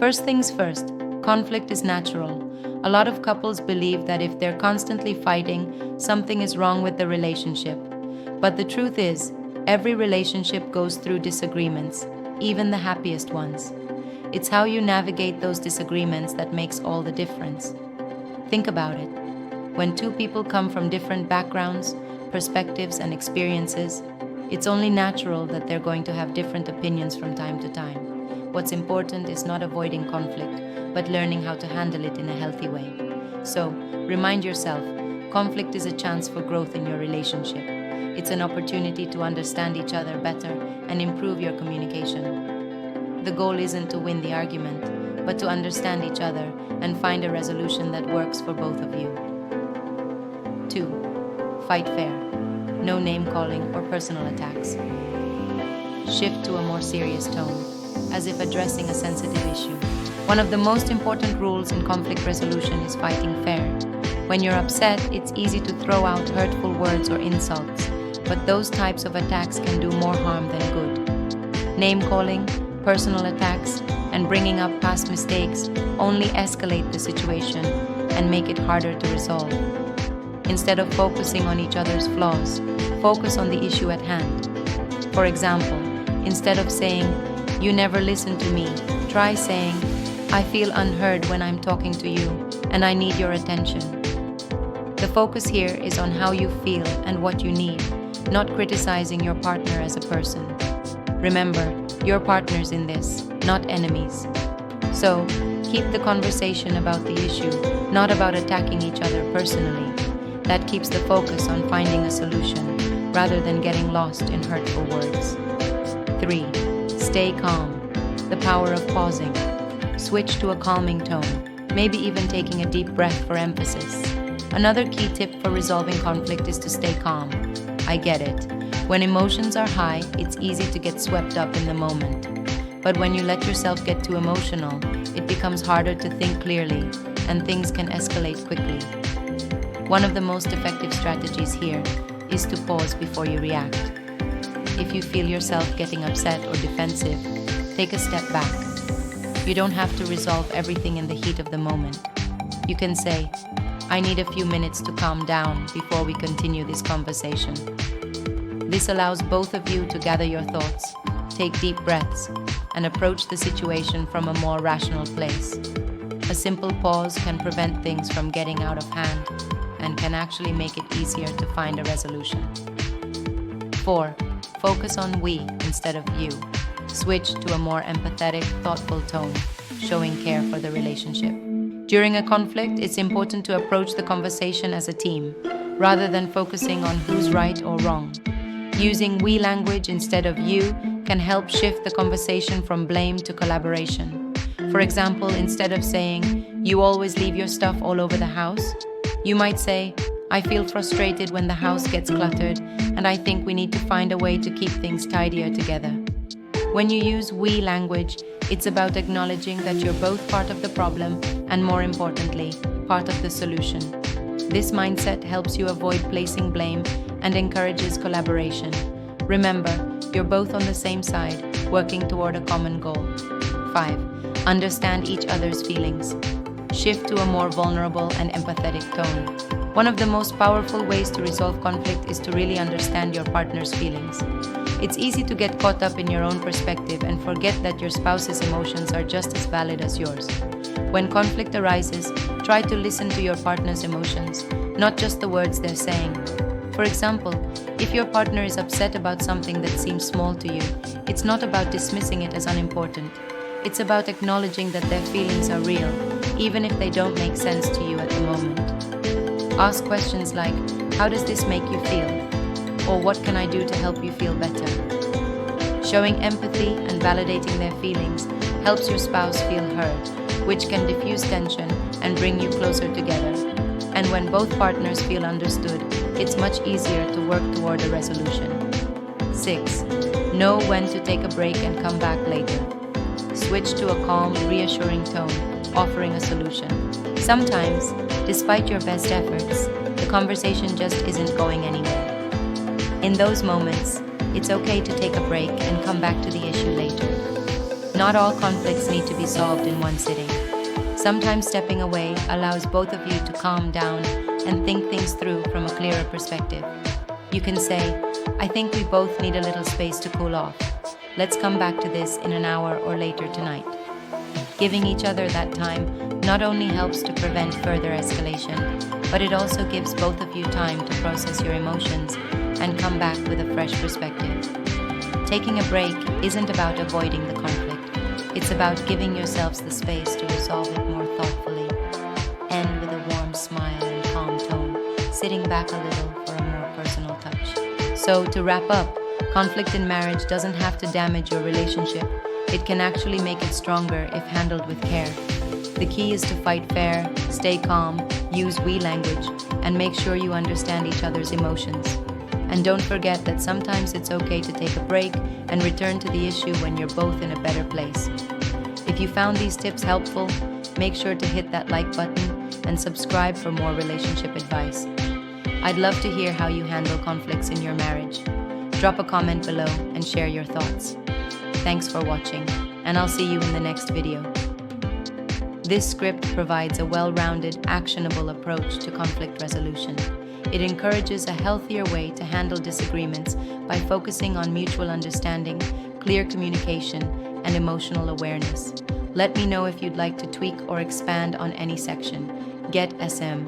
First things first, conflict is natural. A lot of couples believe that if they're constantly fighting, something is wrong with the relationship. But the truth is, every relationship goes through disagreements, even the happiest ones. It's how you navigate those disagreements that makes all the difference. Think about it. When two people come from different backgrounds, perspectives, and experiences, it's only natural that they're going to have different opinions from time to time. What's important is not avoiding conflict, but learning how to handle it in a healthy way. So, remind yourself, conflict is a chance for growth in your relationship. It's an opportunity to understand each other better and improve your communication. The goal isn't to win the argument, but to understand each other and find a resolution that works for both of you. 2. Fight fair. No name-calling or personal attacks. Shift to a more serious tone, as if addressing a sensitive issue. One of the most important rules in conflict resolution is fighting fair. When you're upset, it's easy to throw out hurtful words or insults, but those types of attacks can do more harm than good. Name-calling, personal attacks, and bringing up past mistakes only escalate the situation and make it harder to resolve. Instead of focusing on each other's flaws, focus on the issue at hand. For example, instead of saying, "You never listen to me," try saying, "I feel unheard when I'm talking to you, and I need your attention." The focus here is on how you feel and what you need, not criticizing your partner as a person. Remember, you're partners in this, not enemies. So, keep the conversation about the issue, not about attacking each other personally. That keeps the focus on finding a solution, rather than getting lost in hurtful words. 3. Stay calm. The power of pausing. Switch to a calming tone, maybe even taking a deep breath for emphasis. Another key tip for resolving conflict is to stay calm. I get it. When emotions are high, it's easy to get swept up in the moment. But when you let yourself get too emotional, it becomes harder to think clearly, and things can escalate quickly. One of the most effective strategies here is to pause before you react. If you feel yourself getting upset or defensive, take a step back. You don't have to resolve everything in the heat of the moment. You can say, "I need a few minutes to calm down before we continue this conversation." This allows both of you to gather your thoughts, take deep breaths, and approach the situation from a more rational place. A simple pause can prevent things from getting out of hand and can actually make it easier to find a resolution. 4. Focus on we instead of you. Switch to a more empathetic, thoughtful tone, showing care for the relationship. During a conflict, it's important to approach the conversation as a team, rather than focusing on who's right or wrong. Using we language instead of you can help shift the conversation from blame to collaboration. For example, instead of saying, "You always leave your stuff all over the house," you might say, "I feel frustrated when the house gets cluttered, and I think we need to find a way to keep things tidier together." When you use we language, it's about acknowledging that you're both part of the problem and, more importantly, part of the solution. This mindset helps you avoid placing blame and encourages collaboration. Remember, you're both on the same side, working toward a common goal. 5. Understand each other's feelings. Shift to a more vulnerable and empathetic tone. One of the most powerful ways to resolve conflict is to really understand your partner's feelings. It's easy to get caught up in your own perspective and forget that your spouse's emotions are just as valid as yours. When conflict arises, try to listen to your partner's emotions, not just the words they're saying. For example, if your partner is upset about something that seems small to you, it's not about dismissing it as unimportant. It's about acknowledging that their feelings are real, even if they don't make sense to you at the moment. Ask questions like, "How does this make you feel?" Or "What can I do to help you feel better?" Showing empathy and validating their feelings helps your spouse feel heard, which can diffuse tension and bring you closer together. And when both partners feel understood, it's much easier to work toward a resolution. 6. Know when to take a break and come back later. Switch to a calm, reassuring tone, offering a solution. Sometimes, despite your best efforts, the conversation just isn't going anywhere. In those moments, it's okay to take a break and come back to the issue later. Not all conflicts need to be solved in one sitting. Sometimes stepping away allows both of you to calm down and think things through from a clearer perspective. You can say, "I think we both need a little space to cool off. Let's come back to this in an hour or later tonight." Giving each other that time not only helps to prevent further escalation, but it also gives both of you time to process your emotions and come back with a fresh perspective. Taking a break isn't about avoiding the conflict. It's about giving yourselves the space to resolve it more thoughtfully. End with a warm smile and calm tone, sitting back a little for a more personal touch. So, to wrap up, conflict in marriage doesn't have to damage your relationship. It can actually make it stronger if handled with care. The key is to fight fair, stay calm, use we language, and make sure you understand each other's emotions. And don't forget that sometimes it's okay to take a break and return to the issue when you're both in a better place. If you found these tips helpful, make sure to hit that like button and subscribe for more relationship advice. I'd love to hear how you handle conflicts in your marriage. Drop a comment below and share your thoughts. Thanks for watching, and I'll see you in the next video. This script provides a well-rounded, actionable approach to conflict resolution. It encourages a healthier way to handle disagreements by focusing on mutual understanding, clear communication, and emotional awareness. Let me know if you'd like to tweak or expand on any section. Get SM.